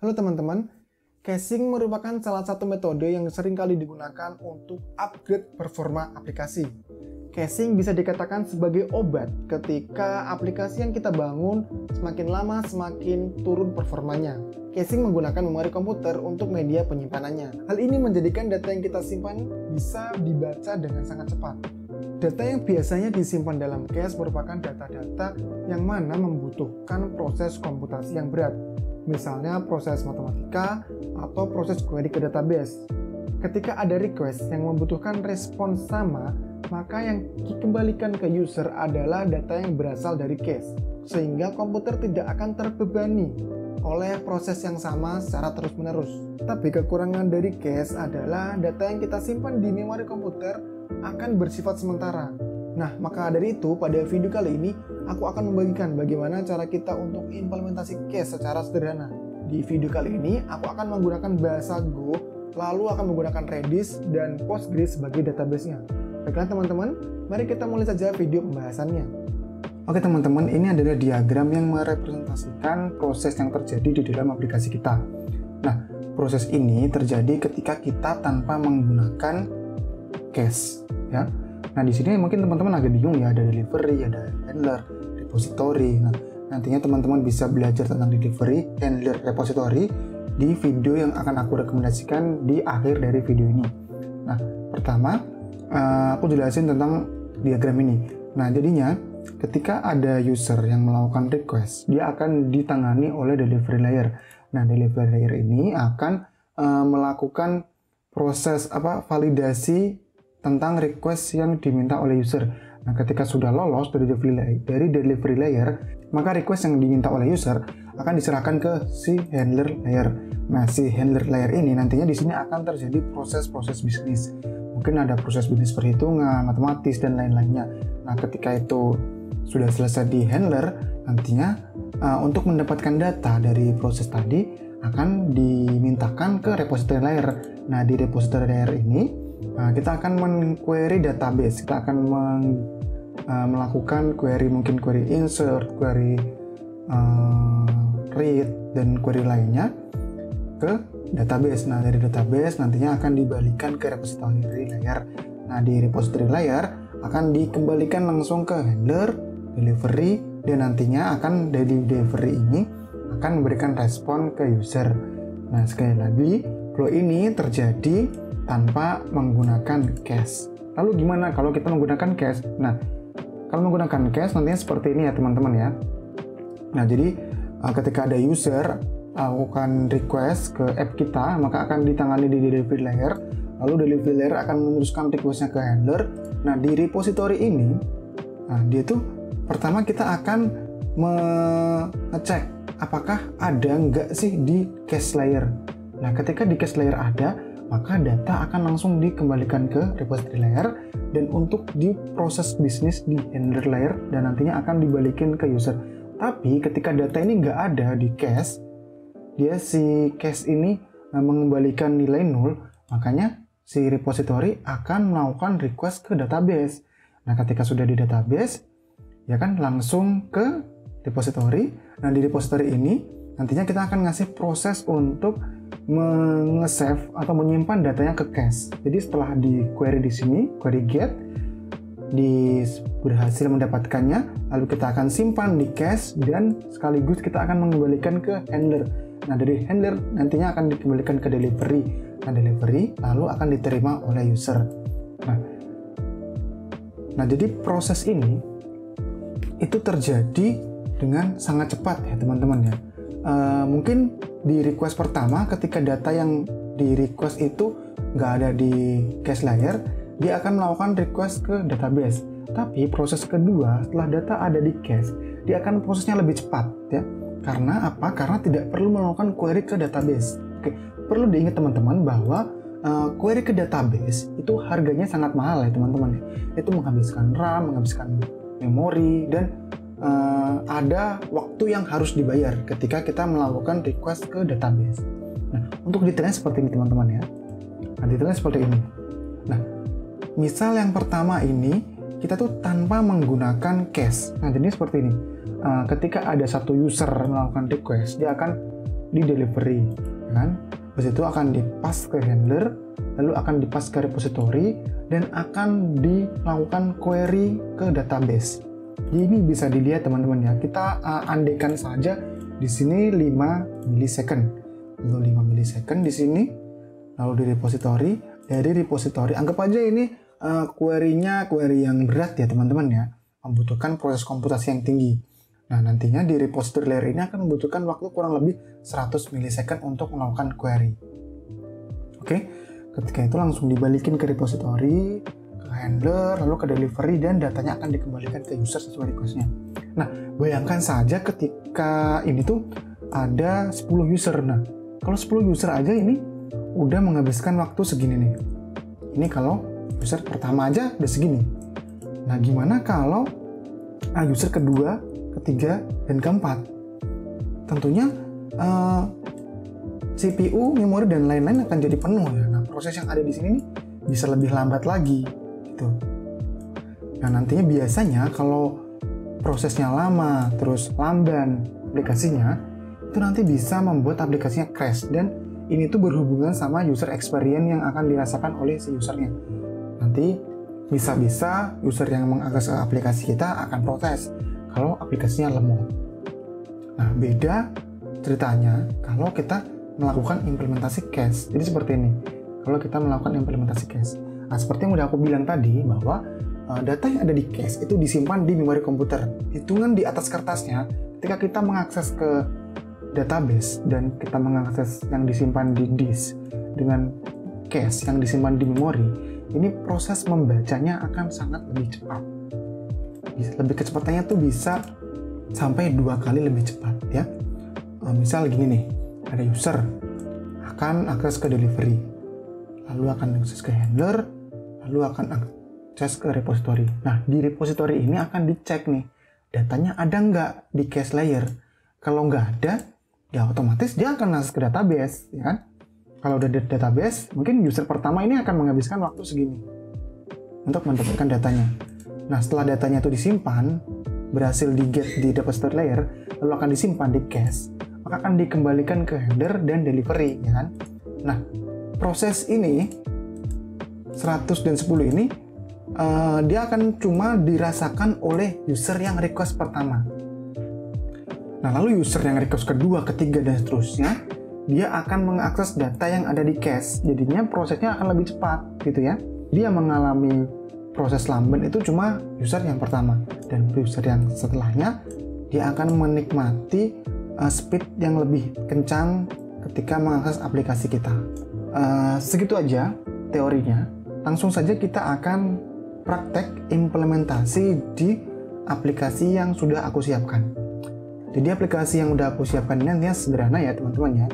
Halo teman-teman, caching merupakan salah satu metode yang sering kali digunakan untuk upgrade performa aplikasi. Caching bisa dikatakan sebagai obat ketika aplikasi yang kita bangun semakin lama semakin turun performanya. Caching menggunakan memori komputer untuk media penyimpanannya. Hal ini menjadikan data yang kita simpan bisa dibaca dengan sangat cepat. Data yang biasanya disimpan dalam cache merupakan data-data yang mana membutuhkan proses komputasi yang berat. Misalnya proses matematika atau proses query ke database. Ketika ada request yang membutuhkan respons sama, maka yang dikembalikan ke user adalah data yang berasal dari cache, sehingga komputer tidak akan terbebani oleh proses yang sama secara terus-menerus. Tapi kekurangan dari cache adalah data yang kita simpan di memori komputer akan bersifat sementara. Nah, maka dari itu pada video kali ini aku akan membagikan bagaimana cara kita untuk implementasi cache secara sederhana. Di video kali ini aku akan menggunakan bahasa Go, lalu akan menggunakan Redis dan Postgres sebagai database-nya. Baiklah teman-teman, mari kita mulai saja video pembahasannya. Oke teman-teman, ini adalah diagram yang merepresentasikan proses yang terjadi di dalam aplikasi kita. Nah, proses ini terjadi ketika kita tanpa menggunakan cache, ya. Nah, di sini mungkin teman-teman agak bingung ya, ada delivery, ada handler, repository. Nah, nantinya teman-teman bisa belajar tentang delivery, handler, repository di video yang akan aku rekomendasikan di akhir dari video ini. Nah, pertama aku jelasin tentang diagram ini. Nah, jadinya ketika ada user yang melakukan request, dia akan ditangani oleh delivery layer. Nah, delivery layer ini akan melakukan proses validasi tentang request yang diminta oleh user. Nah, ketika sudah lolos dari delivery layer, maka request yang diminta oleh user akan diserahkan ke si handler layer. Nah, si handler layer ini nantinya di sini akan terjadi proses-proses bisnis. Mungkin ada proses bisnis perhitungan, matematis, dan lain-lainnya. Nah, ketika itu sudah selesai di handler, nantinya untuk mendapatkan data dari proses tadi akan dimintakan ke repository layer. Nah, di repository layer ini kita akan men-query database, kita akan melakukan query, mungkin query insert, query read, dan query lainnya ke database. Nah, dari database nantinya akan dibalikan ke repository layer. Nah, di repository layer akan dikembalikan langsung ke handler, delivery, dan nantinya akan dari delivery ini akan memberikan respon ke user. Nah, sekali lagi, flow ini terjadi tanpa menggunakan cache. Lalu gimana kalau kita menggunakan cache? Nah, kalau menggunakan cache nantinya seperti ini ya teman-teman ya. Nah, jadi ketika ada user melakukan request ke app kita, maka akan ditangani di delivery layer. Lalu delivery layer akan meneruskan requestnya ke handler. Nah, di repository ini, dia tuh pertama kita akan mengecek apakah ada nggak sih di cache layer. Nah, ketika di cache layer ada, maka data akan langsung dikembalikan ke repository layer dan untuk diproses bisnis di handler layer dan nantinya akan dibalikin ke user. Tapi ketika data ini nggak ada di cache, si cache ini mengembalikan nilai 0, makanya si repository akan melakukan request ke database. Nah, ketika sudah di database, ya kan langsung ke repository. Nah, di repository ini nantinya kita akan ngasih proses untuk nge-save atau menyimpan datanya ke cache. Jadi setelah di query di sini, query get, berhasil mendapatkannya, lalu kita akan simpan di cache dan sekaligus kita akan mengembalikan ke handler. Nah, dari handler nantinya akan dikembalikan ke delivery. Nah, delivery lalu akan diterima oleh user. Nah, jadi proses ini itu terjadi dengan sangat cepat ya teman-teman ya. Mungkin di request pertama ketika data yang di request itu nggak ada di cache layer, dia akan melakukan request ke database. Tapi proses kedua setelah data ada di cache, dia akan prosesnya lebih cepat ya. Karena apa? Karena tidak perlu melakukan query ke database. Oke, perlu diingat teman-teman bahwa query ke database itu harganya sangat mahal ya teman-teman ya. Itu menghabiskan RAM, menghabiskan memori, dan ada waktu yang harus dibayar ketika kita melakukan request ke database. Nah, untuk detailnya seperti ini teman-teman ya. Nah, detailnya seperti ini. Nah, misal yang pertama ini kita tuh tanpa menggunakan cache. Nah, jadi seperti ini. Ketika ada satu user melakukan request, dia akan di delivery, kan? Habis itu akan dipas ke handler, lalu akan dipas ke repository, dan akan dilakukan query ke database. Jadi ini bisa dilihat teman-teman ya. Kita andaikan saja di sini 5 milisecond. Lalu 5 milisecond di sini, lalu di repository, dari repository anggap aja ini query-nya query yang berat ya teman-teman ya, membutuhkan proses komputasi yang tinggi. Nah, nantinya di repository layer ini akan membutuhkan waktu kurang lebih 100 milisecond untuk melakukan query. Oke, ketika itu langsung dibalikin ke repository, ke handler, lalu ke delivery, dan datanya akan dikembalikan ke user sesuai request-nya. Nah, bayangkan saja ketika ini tuh ada 10 user. Nah, kalau 10 user aja ini udah menghabiskan waktu segini nih. Ini kalau user pertama aja udah segini. Nah, gimana kalau user kedua, ketiga, dan keempat? Tentunya CPU, memori, dan lain-lain akan jadi penuh ya. Nah, proses yang ada di sini nih bisa lebih lambat lagi gitu. Nah, nantinya biasanya kalau prosesnya lama terus lamban aplikasinya, itu nanti bisa membuat aplikasinya crash, dan ini tuh berhubungan sama user experience yang akan dirasakan oleh si usernya. Nanti bisa-bisa user yang mengakses aplikasi kita akan protes kalau aplikasinya lemot. Nah, beda ceritanya kalau kita melakukan implementasi cache. Jadi seperti ini, kalau kita melakukan implementasi cache. Nah, seperti yang udah aku bilang tadi, bahwa data yang ada di cache itu disimpan di memori komputer. Hitungan di atas kertasnya, ketika kita mengakses ke database dan kita mengakses yang disimpan di disk dengan cache yang disimpan di memori, ini proses membacanya akan sangat lebih cepat. Lebih kecepatannya tuh bisa sampai 2 kali lebih cepat ya. Misal gini nih, ada user akan akses ke delivery, lalu akan akses ke handler, lalu akan akses ke repository. Nah, di repository ini akan dicek nih, datanya ada nggak di cache layer. Kalau nggak ada, ya otomatis dia akan akses ke database, ya kan? Kalau udah di database, mungkin user pertama ini akan menghabiskan waktu segini untuk mendapatkan datanya. Nah, setelah datanya itu disimpan, berhasil di-get di repository layer, lalu akan disimpan di cache, maka akan dikembalikan ke handler dan delivery, ya kan? Nah, proses ini 100 dan 10 ini dia akan cuma dirasakan oleh user yang request pertama. Nah, lalu user yang request kedua, ketiga, dan seterusnya, dia akan mengakses data yang ada di cache. Jadinya prosesnya akan lebih cepat, gitu ya. Dia mengalami proses lamban itu cuma user yang pertama, dan user yang setelahnya dia akan menikmati speed yang lebih kencang ketika mengakses aplikasi kita. Segitu aja teorinya. Langsung saja kita akan praktek implementasi di aplikasi yang sudah aku siapkan. Jadi aplikasi yang sudah aku siapkan ini nantinya sederhana ya teman-teman ya.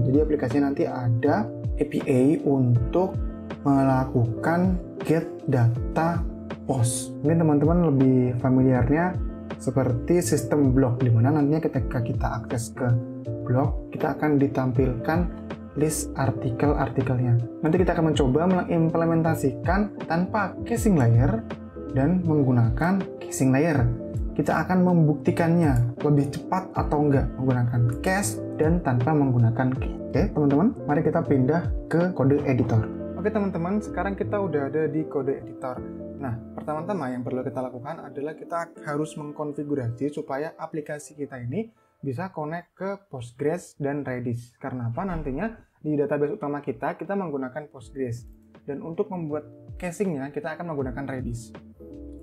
Jadi aplikasinya nanti ada API untuk melakukan get data post. Mungkin teman-teman lebih familiarnya seperti sistem blog, di mana nantinya ketika kita akses ke blog, kita akan ditampilkan list artikel-artikelnya. Nanti kita akan mencoba mengimplementasikan tanpa caching layer dan menggunakan caching layer. Kita akan membuktikannya lebih cepat atau enggak menggunakan cache dan tanpa menggunakan cache. Oke, teman-teman, mari kita pindah ke kode editor. Oke, teman-teman, sekarang kita udah ada di kode editor. Nah, pertama-tama yang perlu kita lakukan adalah kita harus mengkonfigurasi supaya aplikasi kita ini bisa connect ke Postgres dan Redis. Karena apa? Nantinya di database utama kita menggunakan Postgres. Dan untuk membuat cachingnya, kita akan menggunakan Redis.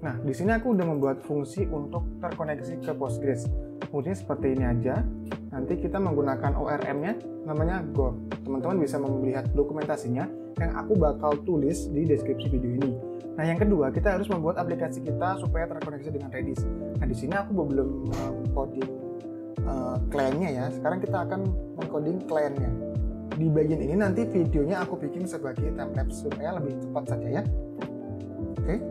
Nah, di sini aku udah membuat fungsi untuk terkoneksi ke Postgres. Fungsinya seperti ini aja. Nanti kita menggunakan ORM-nya, namanya Gord. Teman-teman bisa melihat dokumentasinya yang aku bakal tulis di deskripsi video ini. Nah, yang kedua, kita harus membuat aplikasi kita supaya terkoneksi dengan Redis. Nah, di sini aku belum coding client-nya ya. Sekarang kita akan mengcoding client-nya. Di bagian ini nanti videonya aku bikin sebagai template supaya lebih cepat saja ya. Oke.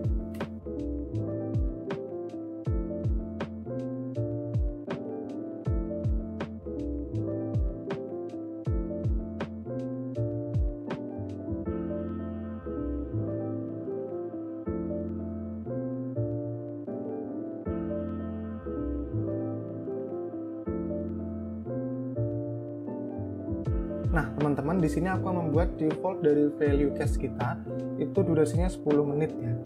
Nah, teman-teman, di sini aku membuat default dari value cache kita itu durasinya 10 menit ya.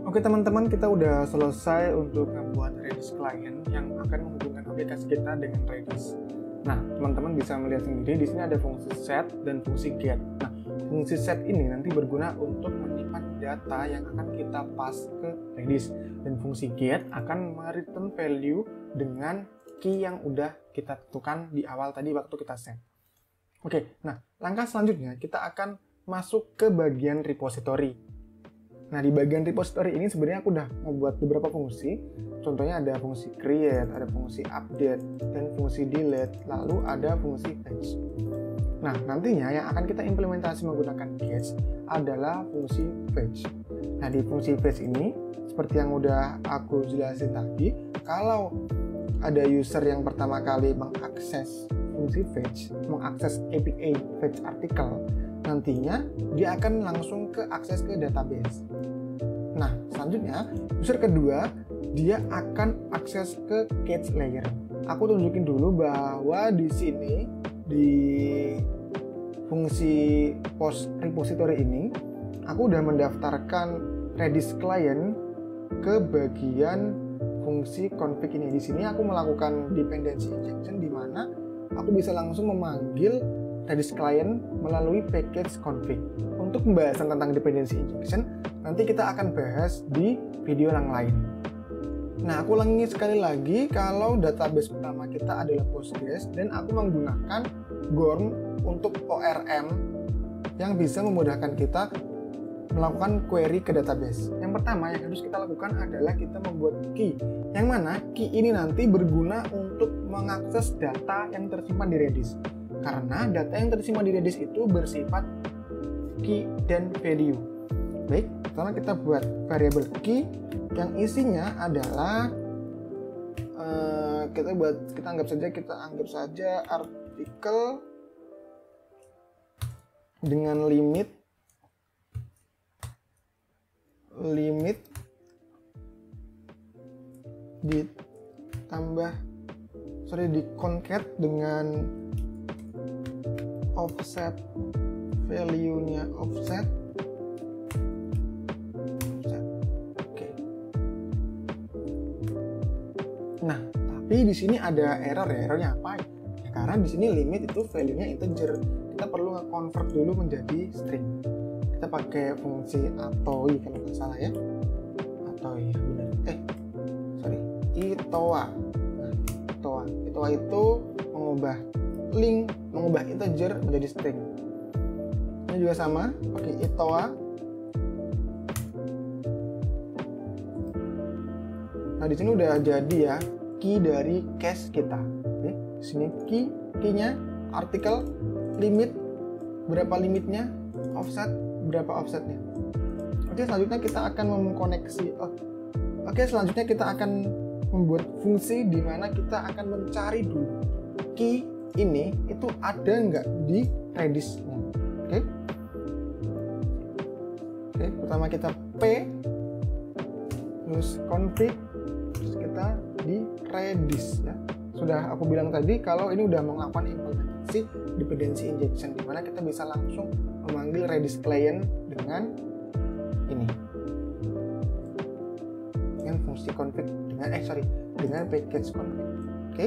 Oke teman-teman, kita udah selesai untuk membuat Redis client yang akan menghubungkan aplikasi kita dengan Redis. Nah, teman-teman bisa melihat sendiri di sini ada fungsi set dan fungsi get. Nah, fungsi set ini nanti berguna untuk menyimpan data yang akan kita pass ke Redis, dan fungsi get akan mereturn value dengan key yang udah kita tentukan di awal tadi waktu kita set. Oke, nah langkah selanjutnya kita akan masuk ke bagian repository. Nah, di bagian repository ini sebenarnya aku udah membuat beberapa fungsi. Contohnya ada fungsi create, ada fungsi update, dan fungsi delete, lalu ada fungsi fetch. Nah, nantinya yang akan kita implementasi menggunakan get adalah fungsi fetch. Nah, di fungsi fetch ini, seperti yang udah aku jelasin tadi, kalau ada user yang pertama kali mengakses fungsi fetch, mengakses API fetch artikel, nantinya dia akan langsung ke akses ke database. Nah, selanjutnya user kedua dia akan akses ke cache layer. Aku tunjukin dulu bahwa di sini di fungsi post repository ini aku udah mendaftarkan Redis client ke bagian fungsi config ini. Di sini aku melakukan dependency injection di mana aku bisa langsung memanggil Redis client melalui package config. Untuk pembahasan tentang dependency injection nanti kita akan bahas di video yang lain. Nah, aku ulangi sekali lagi, kalau database pertama kita adalah Postgres dan aku menggunakan Gorm untuk ORM yang bisa memudahkan kita melakukan query ke database. Yang pertama yang harus kita lakukan adalah kita membuat key, yang mana key ini nanti berguna untuk mengakses data yang tersimpan di Redis. Karena data yang tersimpan di Redis itu bersifat key dan value. Baik, pertama kita buat variabel key yang isinya adalah kita anggap saja artikel dengan limit di concat dengan offset value-nya offset. Oke. Nah, tapi di sini ada error ya. Errornya apa? Ya, karena di sini limit itu value-nya integer. Kita perlu nge-convert dulu menjadi string. Kita pakai fungsi atoi kalau nggak salah ya. Atoi, benar. Itoa. Nah, itoa itu mengubah integer menjadi string. Ini juga sama, pakai itoa. Nah, di sini udah jadi ya key dari cache kita. Oke, di sini key-nya artikel, limit berapa limitnya, offset berapa offsetnya. Oke, selanjutnya kita akan selanjutnya kita akan membuat fungsi di mana kita akan mencari dulu key ini itu ada nggak di Redis-nya. Oke, pertama kita p terus config, terus kita di Redis ya. Sudah aku bilang tadi kalau ini udah melakukan implementasi dependency injection, di mana kita bisa langsung memanggil Redis client dengan ini, dengan fungsi config dengan package config. Oke.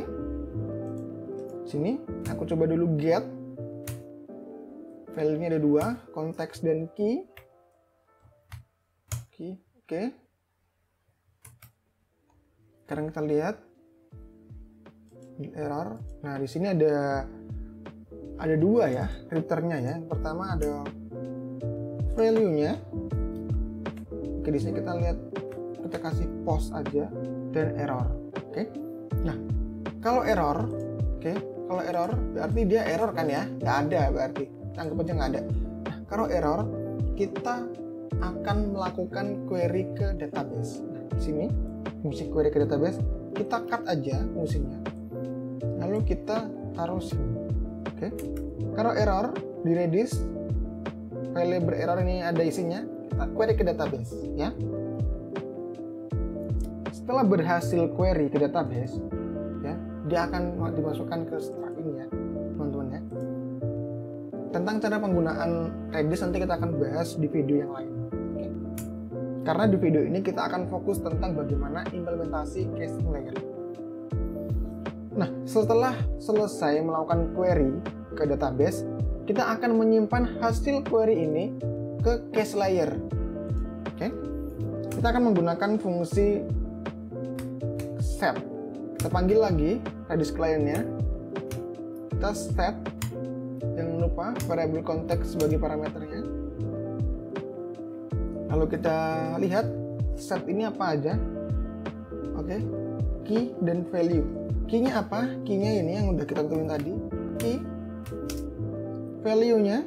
Sini aku coba dulu get. Value-nya ada 2, konteks dan key. Oke. Sekarang kita lihat error. Nah, di sini ada 2 ya, returnnya ya. Yang pertama ada value-nya. Oke, di sini kita lihat, kita kasih post aja dan error. Oke. Nah, kalau error berarti dia error kan ya, nggak ada berarti, anggap aja nggak ada. Nah, kalau error kita akan melakukan query ke database. Nah, di sini fungsi query ke database kita cut aja fungsinya, lalu kita taruh sini. Oke. Kalau error di Redis, file bererror ini ada isinya, kita query ke database ya. Setelah berhasil query ke database ya, dia akan dimasukkan ke struct ini ya teman-teman ya. Tentang cara penggunaan Redis nanti kita akan bahas di video yang lain. Oke. Karena di video ini kita akan fokus tentang bagaimana implementasi caching layer. Nah, setelah selesai melakukan query ke database, kita akan menyimpan hasil query ini ke cache layer. Oke. Kita akan menggunakan fungsi set. Kita panggil lagi Redis client-nya. Kita set, jangan lupa variable context sebagai parameternya. Lalu kita lihat set ini apa aja. Oke. Key dan value. Key-nya apa? Key-nya ini yang udah kita tentuin tadi. Key. Value-nya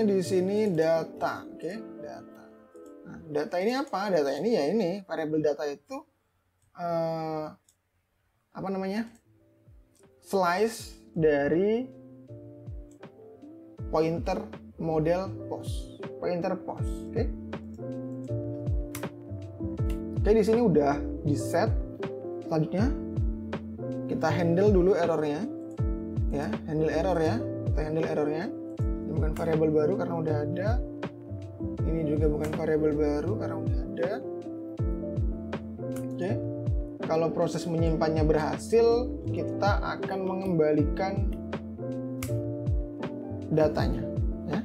di sini data. Oke, data. Nah, data ini apa? Data ini ya ini variable data itu apa namanya? Slice dari pointer model post. Pointer post, oke. Oke, di sini udah di set. Selanjutnya kita handle dulu errornya ya, handle error ya, kita handle errornya. Ini bukan variabel baru karena udah ada, ini juga bukan variabel baru karena udah ada. Oke, kalau proses menyimpannya berhasil, kita akan mengembalikan datanya ya.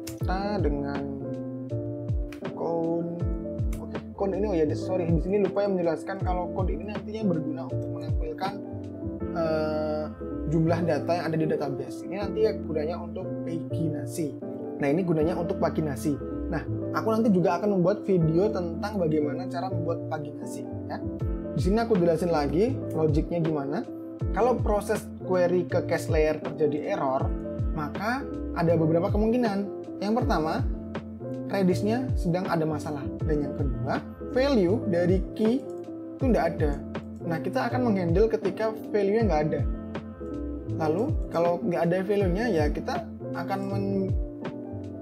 Kita dengan code ini, oh ya sorry, di sini lupa yang menjelaskan kalau code ini nantinya berguna untuk menampilkan jumlah data yang ada di database. Ini nanti ya gunanya untuk paginasi. Nah, ini gunanya untuk paginasi. Nah, aku nanti juga akan membuat video tentang bagaimana cara membuat paginasi ya. Di sini aku jelasin lagi logiknya gimana. Kalau proses query ke cache layer terjadi error, maka ada beberapa kemungkinan. Yang pertama, Redis-nya sedang ada masalah, dan yang kedua, value dari key itu tidak ada. Nah, kita akan menghandle ketika value-nya nggak ada. Lalu kalau nggak ada value-nya, ya kita akan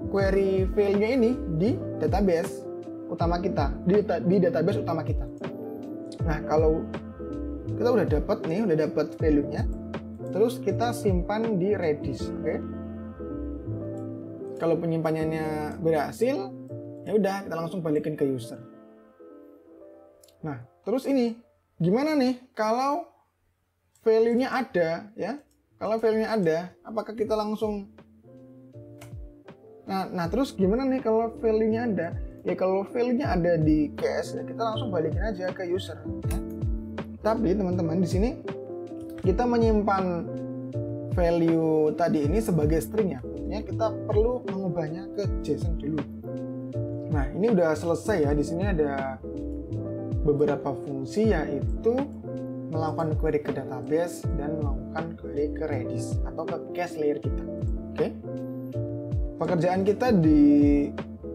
query value-nya ini di database utama kita, di database utama kita. Nah, kalau kita udah dapat value-nya, terus kita simpan di Redis, oke? Kalau penyimpanannya berhasil, ya udah kita langsung balikin ke user. Nah, terus ini gimana nih kalau value-nya ada ya? Kalau value-nya ada, apakah kita langsung Nah, terus gimana nih kalau value-nya ada? Ya kalau value-nya ada di cache, ya kita langsung balikin aja ke user ya. Tapi teman-teman, di sini kita menyimpan value tadi ini sebagai string ya. Kita perlu mengubahnya ke JSON dulu. Nah, ini udah selesai ya. Di sini ada beberapa fungsi, yaitu melakukan query ke database dan melakukan query ke Redis atau ke cache layer kita. Oke. Pekerjaan kita di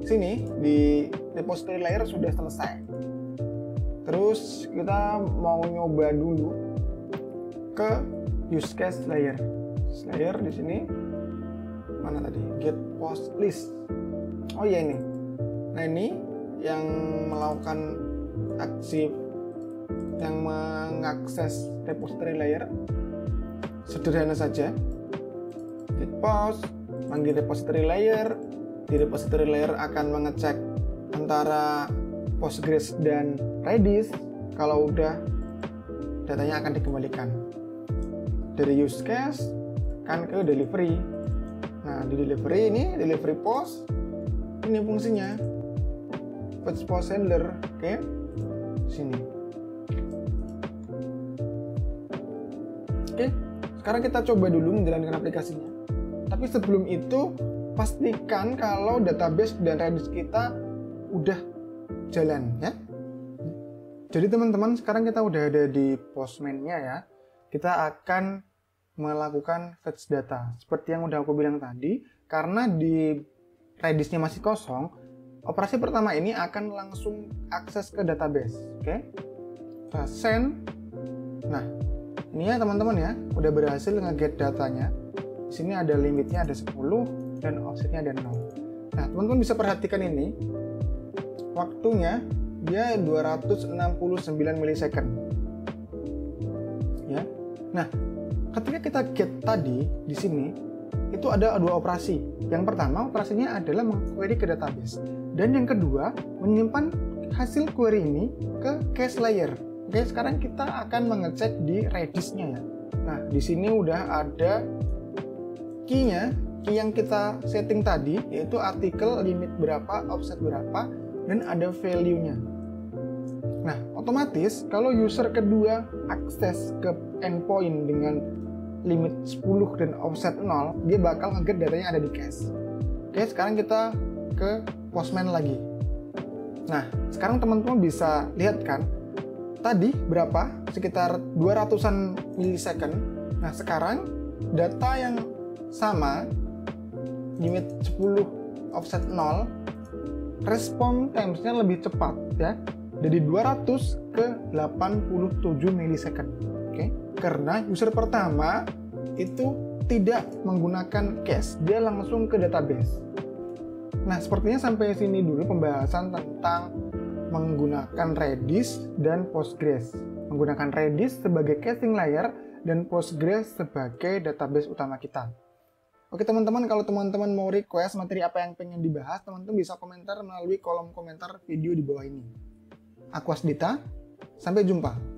sini di repository layer sudah selesai. Terus kita mau nyoba dulu ke use case layer. Layer di sini mana tadi? Get post list. Oh ya ini. Nah, ini yang melakukan aksi yang mengakses repository layer. Sederhana saja. Get post, panggil repository layer. Di repository layer akan mengecek antara Postgres dan Redis. Kalau udah, datanya akan dikembalikan. Dari use case kan ke delivery. Nah, di delivery ini, delivery post, ini fungsinya fetch post handler, oke? Sini. Oke, sekarang kita coba dulu menjalankan aplikasinya. Tapi sebelum itu, pastikan kalau database dan Redis kita udah jalan ya. Jadi teman-teman, sekarang kita udah ada di Postman-nya ya. Kita akan melakukan fetch data seperti yang udah aku bilang tadi. Karena di Redis-nya masih kosong, operasi pertama ini akan langsung akses ke database. Oke, kita send. Nah, Ini ya teman-teman ya, udah berhasil nge-get datanya. Di sini ada limitnya ada 10 dan offsetnya ada 0. Nah, teman-teman bisa perhatikan ini. Waktunya dia 269 milisecond. Ya. Nah, ketika kita get tadi di sini itu ada dua operasi. Yang pertama operasinya adalah meng-query ke database, dan yang kedua menyimpan hasil query ini ke cache layer. Oke, sekarang kita akan mengecek di Redis-nya ya. Nah, di sini udah ada key-nya, key yang kita setting tadi, yaitu artikel limit berapa, offset berapa, dan ada value-nya. Nah, otomatis kalau user kedua akses ke endpoint dengan limit 10 dan offset 0, dia bakal nge-get datanya ada di cache. Oke, sekarang kita ke Postman lagi. Nah, sekarang teman-teman bisa lihat kan, tadi berapa? Sekitar 200-an milisecond. Nah, sekarang data yang sama, limit 10, offset 0, respon times-nya lebih cepat ya. Dari 200 ke 87 milisecond. Oke? Karena user pertama itu tidak menggunakan cache, dia langsung ke database. Nah, sepertinya sampai sini dulu pembahasan tentang menggunakan Redis dan Postgres. Menggunakan Redis sebagai caching layer dan Postgres sebagai database utama kita. Oke teman-teman, kalau teman-teman mau request materi apa yang pengen dibahas, teman-teman bisa komentar melalui kolom komentar video di bawah ini. Aku Asdita, sampai jumpa.